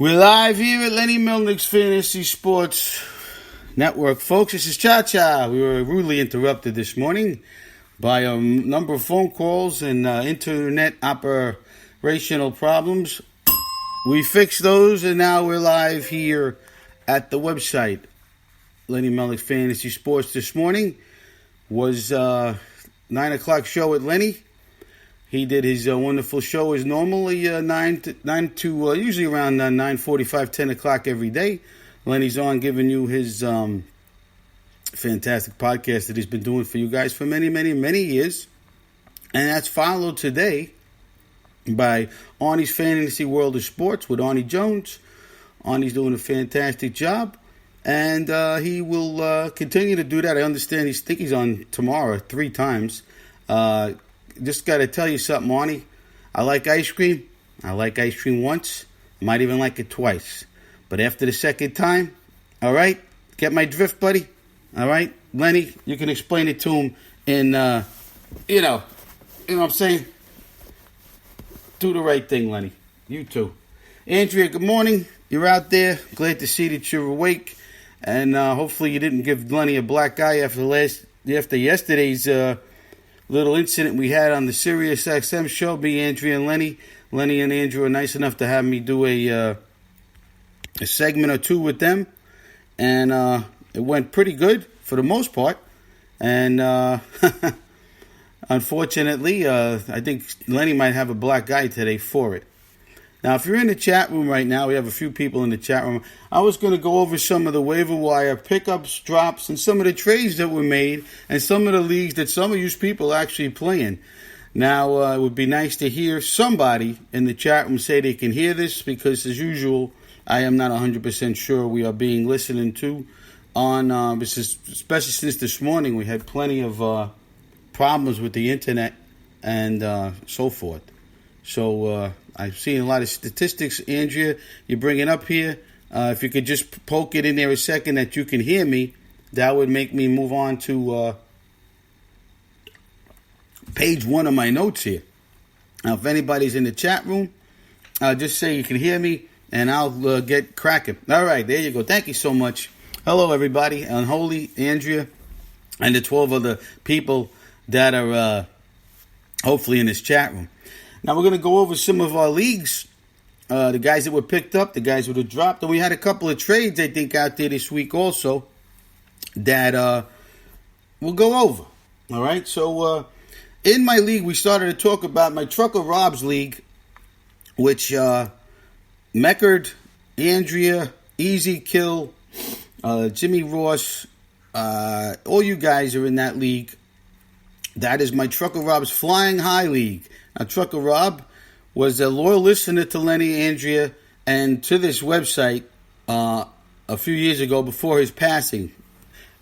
We're live here at Lenny Milnick's Fantasy Sports Network. Folks, this is Cha-Cha. We were rudely interrupted this morning by a number of phone calls and internet operational problems. We fixed those, and now we're live here at the website. Lenny Milnick's Fantasy Sports this morning was 9 o'clock show at Lenny. He did his wonderful show as normally, 9 to usually around 9:45, 10 o'clock every day. Lenny's on giving you his fantastic podcast that he's been doing for you guys for many, many, many years. And that's followed today by Arnie's Fantasy World of Sports with Arnie Jones. Arnie's doing a fantastic job, and he will continue to do that. I understand he's on tomorrow 3 times. Just got to tell you something, Arnie. I like ice cream. I like ice cream once. I might even like it twice. But after the second time, all right? Get my drift, buddy? All right? Lenny, you can explain it to him in, you know what I'm saying? Do the right thing, Lenny. You too. Andrea, good morning. You're out there. Glad to see that you're awake. And hopefully you didn't give Lenny a black eye after yesterday's little incident we had on the Sirius XM show. Me, Andrea, and Lenny. Lenny and Andrea were nice enough to have me do a segment or two with them. And it went pretty good for the most part. And unfortunately, I think Lenny might have a black eye today for it. Now, if you're in the chat room right now, we have a few people in the chat room. I was going to go over some of the waiver wire pickups, drops, and some of the trades that were made, and some of the leagues that some of you people are actually playing. Now, it would be nice to hear somebody in the chat room say they can hear this, because as usual, I am not 100% sure we are being listened to on, especially since this morning, we had plenty of problems with the internet and so forth. So, I've seen a lot of statistics, Andrea, you're bringing up here. If you could just poke it in there a second that you can hear me, that would make me move on to page 1 of my notes here. Now, if anybody's in the chat room, just say you can hear me, and I'll get cracking. All right, there you go. Thank you so much. Hello, everybody. Unholy, Andrea, and the 12 other people that are hopefully in this chat room. Now, we're going to go over some of our leagues, the guys that were picked up, the guys that were dropped. And we had a couple of trades, I think, out there this week also that we'll go over. All right? So, in my league, we started to talk about my Trucker Rob's league, which Mehcad, Andrea, Easy Kill, Jimmy Ross, all you guys are in that league. That is my Trucker Rob's Flying High League. Now, Trucker Rob was a loyal listener to Lenny, Andrea, and to this website a few years ago before his passing.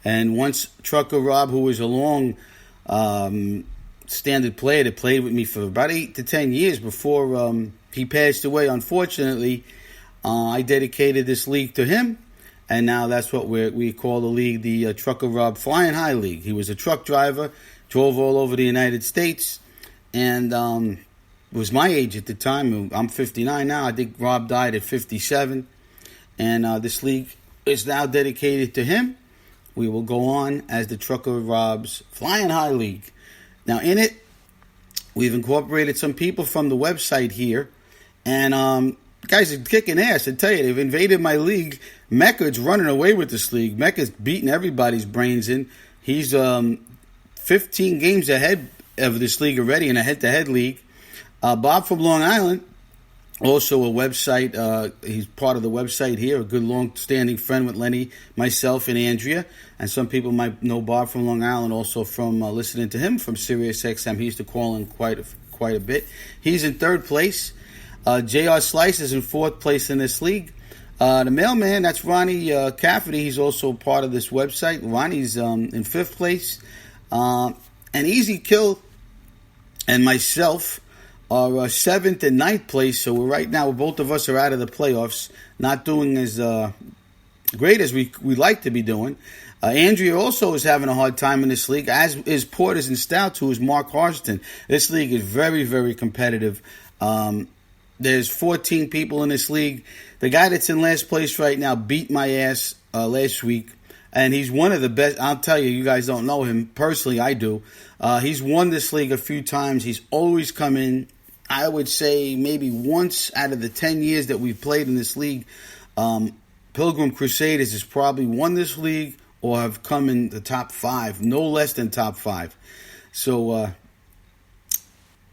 And once Trucker Rob, who was a long standard player that played with me for about 8 to 10 years before he passed away, unfortunately, I dedicated this league to him. And now that's what we call the league, the Trucker Rob Flying High League. He was a truck driver, drove all over the United States, and was my age at the time. I'm 59 now. I think Rob died at 57. And this league is now dedicated to him. We will go on as the Trucker Rob's Flying High League. Now, in it, we've incorporated some people from the website here. And guys are kicking ass. I tell you, they've invaded my league. Mehcad's running away with this league. Mehcad's beating everybody's brains in. He's 15 games ahead of this league already in a head-to-head league. Bob from Long Island, also a website. He's part of the website here, a good long-standing friend with Lenny, myself, and Andrea. And some people might know Bob from Long Island also from listening to him from Sirius XM. He used to call in quite a bit. He's in 3rd place. J.R. Slice is in 4th place in this league. The mailman, that's Ronnie Cafferty. He's also part of this website. Ronnie's in 5th place. And Easy Kill and myself are 7th and 9th place. So right now, both of us are out of the playoffs, not doing as great as we like to be doing. Andrea also is having a hard time in this league, as is Porters and Stouts, who is Mark Harston. This league is very, very competitive. There's 14 people in this league. The guy that's in last place right now beat my ass last week, and he's one of the best. I'll tell you, you guys don't know him personally. I do. He's won this league a few times. He's always come in, I would say, maybe once out of the 10 years that we've played in this league. Pilgrim Crusaders has probably won this league or have come in the top 5, no less than top 5. So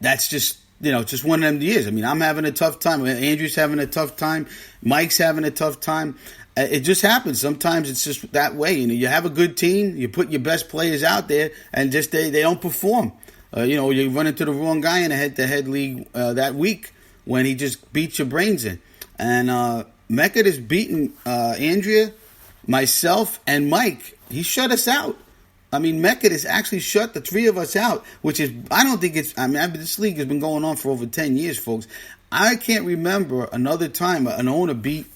that's just, just one of them years. I mean, I'm having a tough time. Andrew's having a tough time. Mike's having a tough time. It just happens. Sometimes it's just that way. You have a good team, you put your best players out there, and just they don't perform. You run into the wrong guy in a head-to-head league that week when he just beats your brains in. And Mehcad has beaten Andrea, myself, and Mike. He shut us out. I mean, Mehcad has actually shut the 3 of us out, which is, I don't think it's, this league has been going on for over 10 years, folks. I can't remember another time an owner beat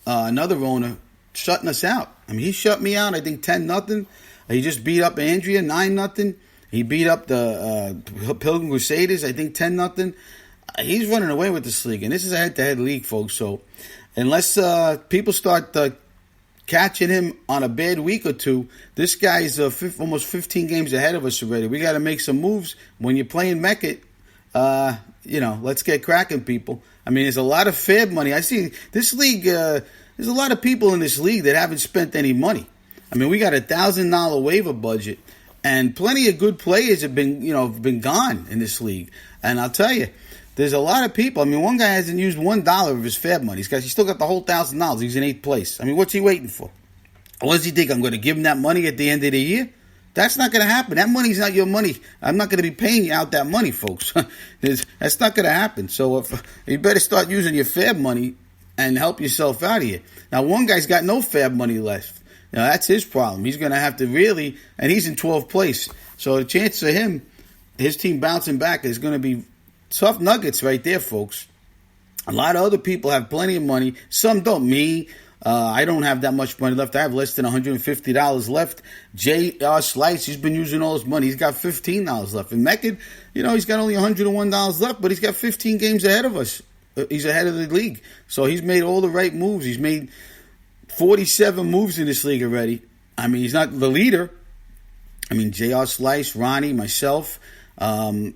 another owner shutting us out. I mean, he shut me out, I think 10-0. He just beat up Andrea 9-0. He beat up the Pilgrim Crusaders, I think 10-0. He's running away with this league, and this is a head-to-head league, folks. So unless people start catching him on a bad week or two, this guy's almost 15 games ahead of us already. We got to make some moves. When you're playing Mehcad, let's get cracking, people. I mean, there's a lot of fab money. I see this league, there's a lot of people in this league that haven't spent any money. I mean, we got $1,000 waiver budget, and plenty of good players have been gone in this league. And I'll tell you, there's a lot of people. I mean, one guy hasn't used $1 of his fab money. He's still got the whole $1,000. He's in 8th place. I mean, what's he waiting for? What does he think? I'm going to give him that money at the end of the year? That's not going to happen. That money's not your money. I'm not going to be paying you out that money, folks. That's not going to happen. So you better start using your fab money and help yourself out of here. Now, one guy's got no fab money left. Now, that's his problem. He's going to have to really, and he's in 12th place. So the chance for him, his team bouncing back is going to be tough nuggets right there, folks. A lot of other people have plenty of money. Some don't. Me, I don't have that much money left. I have less than $150 left. J.R. Slice, he's been using all his money. He's got $15 left. And Mehcad, he's got only $101 left, but he's got 15 games ahead of us. He's ahead of the league. So he's made all the right moves. He's made 47 moves in this league already. I mean, he's not the leader. I mean, J.R. Slice, Ronnie, myself, and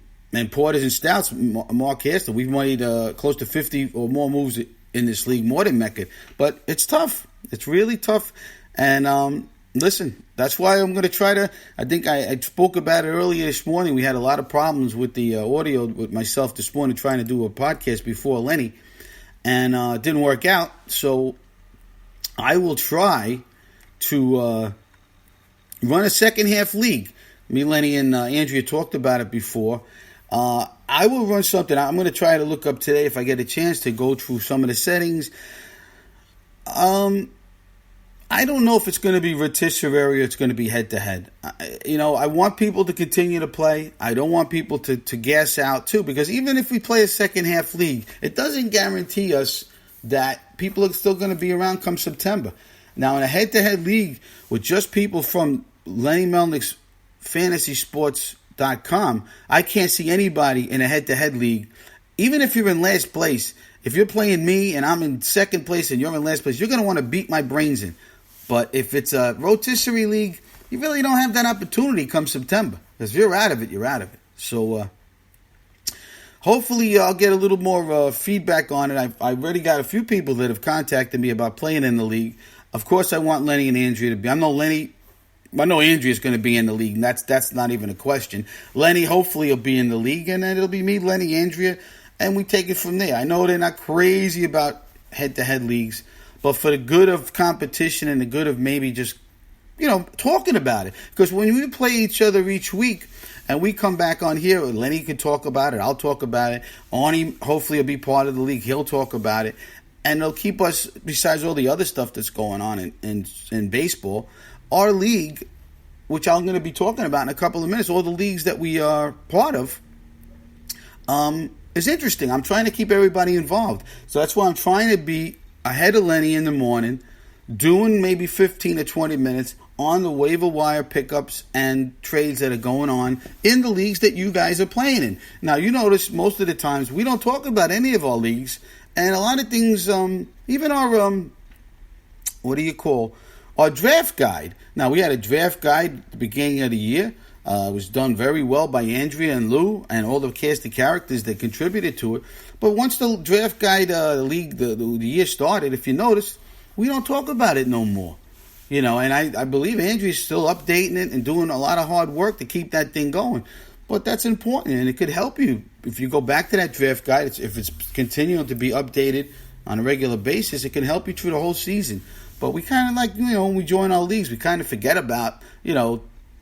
Porters and Stouts, Mark Hester, we've made close to 50 or more moves in this league, more than Mehcad. But it's tough. It's really tough. And listen, that's why I'm going to try to, I think I spoke about it earlier this morning. We had a lot of problems with the audio with myself this morning trying to do a podcast before Lenny. And it didn't work out. So I will try to run a second half league. Me, Lenny, and Andrea talked about it before. I will run something. I'm going to try to look up today if I get a chance to go through some of the settings. I don't know if it's going to be rotisserie or it's going to be head-to-head. I want people to continue to play. I don't want people to gas out, too, because even if we play a second-half league, it doesn't guarantee us that people are still going to be around come September. Now, in a head-to-head league with just people from Lenny Melnick's FantasySports.com, I can't see anybody in a head-to-head league. Even if you're in last place, if you're playing me and I'm in second place and you're in last place, you're going to want to beat my brains in. But if it's a rotisserie league, you really don't have that opportunity come September. Because if you're out of it, you're out of it. So hopefully I'll get a little more feedback on it. I already got a few people that have contacted me about playing in the league. Of course, I want Lenny and Andrea to be. I know Andrea's going to be in the league, and that's not even a question. Lenny hopefully will be in the league, and then it'll be me, Lenny, Andrea, and we take it from there. I know they're not crazy about head-to-head leagues, but for the good of competition and the good of maybe just, talking about it. Because when we play each other each week, and we come back on here, Lenny can talk about it, I'll talk about it, Arnie hopefully will be part of the league, he'll talk about it, and they'll keep us, besides all the other stuff that's going on in baseball, our league, which I'm going to be talking about in a couple of minutes, all the leagues that we are part of, is interesting. I'm trying to keep everybody involved. So that's why I'm trying to be ahead of Lenny in the morning, doing maybe 15 to 20 minutes. on the waiver wire pickups and trades that are going on in the leagues that you guys are playing in. Now, you notice most of the times we don't talk about any of our leagues, and a lot of things, even our, our draft guide. Now, we had a draft guide at the beginning of the year. It was done very well by Andrea and Lou and all the cast of characters that contributed to it. But once the draft guide league, the year started, if you notice, we don't talk about it no more. And I believe Andrea's still updating it and doing a lot of hard work to keep that thing going. But that's important, and it could help you. If you go back to that draft guide, if it's continuing to be updated on a regular basis, it can help you through the whole season. But we kind of when we join our leagues, we kind of forget about,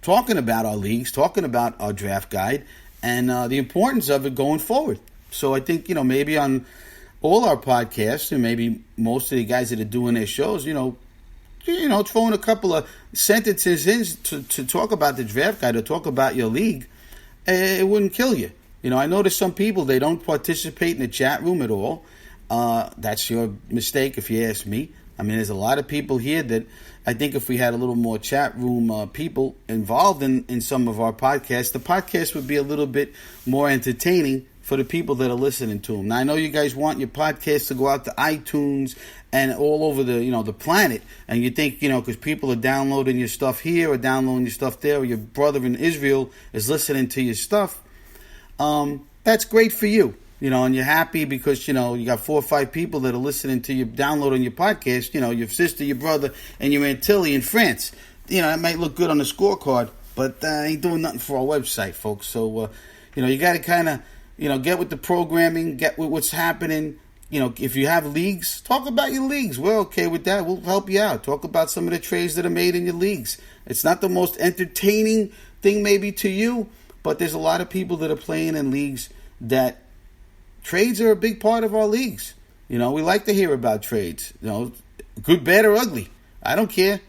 talking about our leagues, talking about our draft guide, and the importance of it going forward. So I think, maybe on all our podcasts, and maybe most of the guys that are doing their shows, throwing a couple of sentences in to talk about the draft guide or talk about your league, it wouldn't kill you. I notice some people, they don't participate in the chat room at all. That's your mistake if you ask me. I mean, there's a lot of people here that I think if we had a little more chat room people involved in some of our podcasts, the podcast would be a little bit more entertaining for the people that are listening to them. Now, I know you guys want your podcast to go out to iTunes and all over the planet, and you think, because people are downloading your stuff here or downloading your stuff there, or your brother in Israel is listening to your stuff, that's great for you. And you're happy because, you got 4 or 5 people that are listening to you, downloading your podcast, your sister, your brother, and your Aunt Tilly in France. That might look good on the scorecard, but ain't doing nothing for our website, folks. So, you got to kind of, get with the programming, get with what's happening. If you have leagues, talk about your leagues. We're okay with that. We'll help you out. Talk about some of the trades that are made in your leagues. It's not the most entertaining thing maybe to you, but there's a lot of people that are playing in leagues that trades are a big part of our leagues. We like to hear about trades. Good, bad, or ugly. I don't care.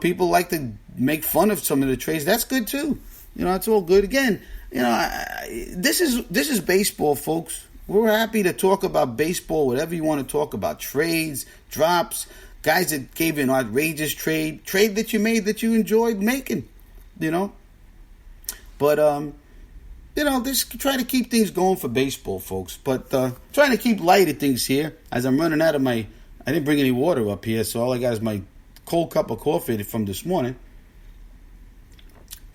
People like to make fun of some of the trades. That's good too. It's all good. Again, this is baseball, folks. We're happy to talk about baseball, whatever you want to talk about. Trades, drops, guys that gave you an outrageous trade that you made that you enjoyed making. But just try to keep things going for baseball, folks. But trying to keep light of things here as I'm running out of I didn't bring any water up here, so all I got is my cold cup of coffee from this morning.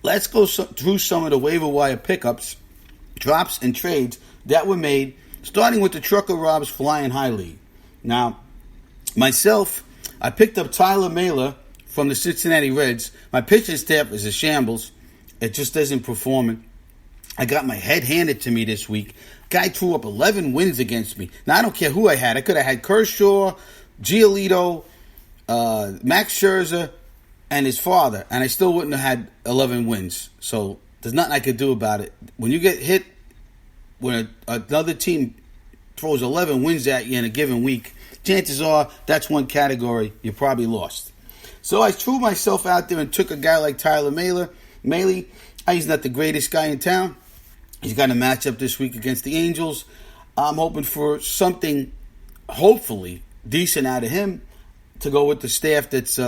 Let's go through some of the waiver wire pickups, drops, and trades that were made, starting with the Trucker Rob's Flying High League. Now, myself, I picked up Tyler Mailer from the Cincinnati Reds. My pitching staff is a shambles. It just isn't performing. I got my head handed to me this week. Guy threw up 11 wins against me. Now, I don't care who I had. I could have had Kershaw, Giolito, Max Scherzer, and his father, and I still wouldn't have had 11 wins. So there's nothing I could do about it. When you get hit, when another team throws 11 wins at you in a given week, chances are that's one category you probably lost. So I threw myself out there and took a guy like Tyler Mailer. He's not the greatest guy in town. He's got a matchup this week against the Angels. I'm hoping for something, hopefully, decent out of him to go with the staff that's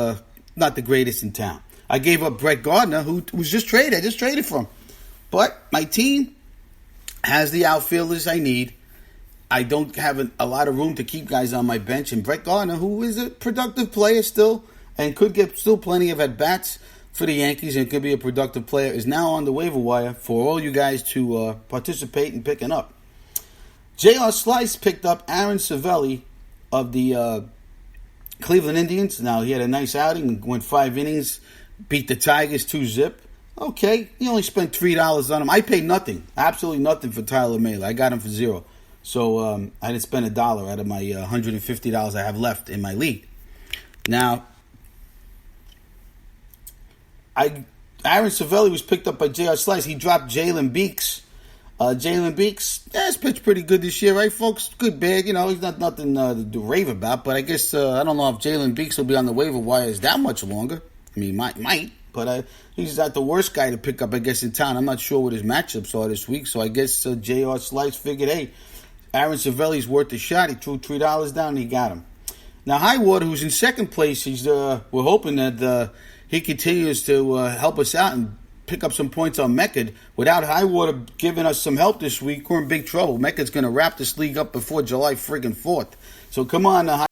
not the greatest in town. I gave up Brett Gardner, who was just traded. I just traded for him. But my team has the outfielders I need. I don't have a lot of room to keep guys on my bench. And Brett Gardner, who is a productive player still and could get still plenty of at-bats for the Yankees and could be a productive player, is now on the waiver wire for all you guys to participate in picking up. J.R. Slice picked up Aaron Savelli of the Cleveland Indians. Now, he had a nice outing, went 5 innings, beat the Tigers 2-0. Okay, he only spent $3 on him. I paid nothing, absolutely nothing for Tyler Mailer. I got him for $0. So I didn't spend $1 out of my $150 I have left in my league. Now, Aaron Savelli was picked up by J.R. Slice. He dropped Jalen Beeks. Jalen Beeks, he's pitched pretty good this year, right, folks? Good, bad. He's not nothing to rave about, but I guess I don't know if Jalen Beeks will be on the waiver wires that much longer. I mean, might, but he's not the worst guy to pick up, I guess, in town. I'm not sure what his matchups are this week, so I guess J.R. Slice figured, hey, Aaron Savelli's worth a shot. He threw $3 down and he got him. Now, Highwater, who's in second place, we're hoping that he continues to help us out and pick up some points on Mehcad. Without Highwater giving us some help this week, we're in big trouble. Mehcad's going to wrap this league up before July friggin' 4th. So come on,